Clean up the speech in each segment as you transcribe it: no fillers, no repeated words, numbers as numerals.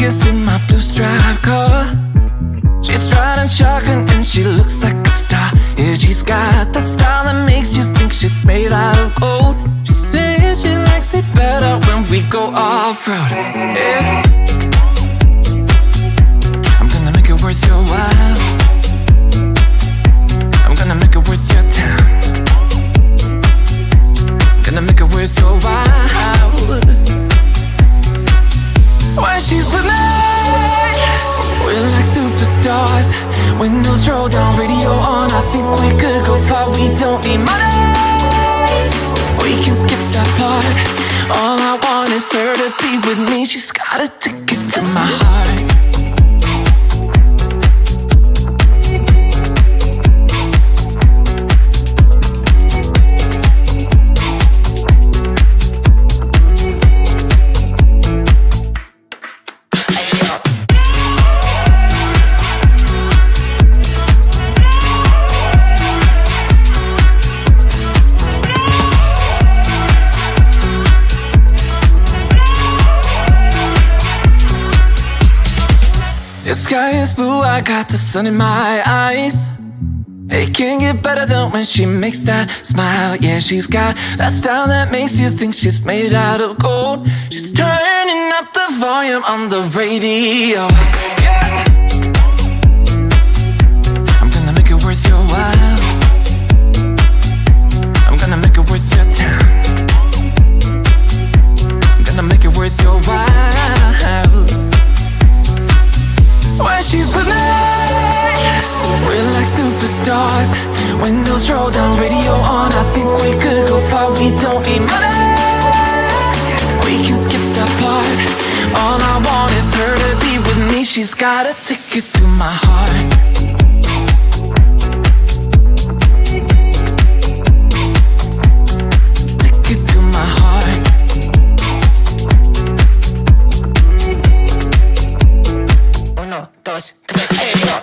Vegas in my blue striped car. She's riding shotgun and she looks like a star. Yeah, she's got the style that makes you think she's made out of gold. She says she likes it better when we go off-road. Yeah. I'm gonna make it worth your while. I'm gonna make it worth your time. Gonna make it worth your while. When she's with me, we're like superstars. Windows roll down, radio on. I think we could go far. We don't need money. We can skip that part. All I want is her to be with me. She's got a ticket to my heart. The sky is blue, I got the sun in my eyes. It can't get better than when she makes that smile. Yeah, she's got that style that makes you think she's made out of gold. She's turning up the volume on the radio. Yeah. I'm gonna make it worth your while. I'm gonna make it worth your time. I'm gonna make it worth your while. When she's with me, we're like superstars. Windows roll down, radio on. I think we could go far. We don't need money. We can skip that part. All I want is her to be with me. She's got a ticket to my heart. Ticket to my heart. Uno, dos, tres, go.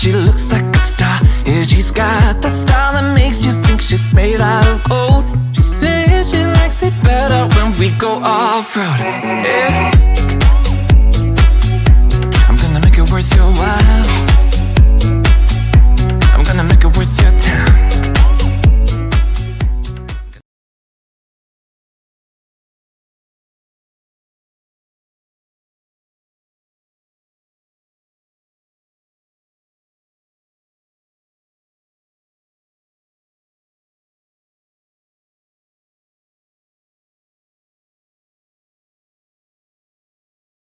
She looks like a star. Yeah, she's got the style that makes you think she's made out of gold. She says she likes it better when we go off-road. Yeah. I'm gonna make it worth your while.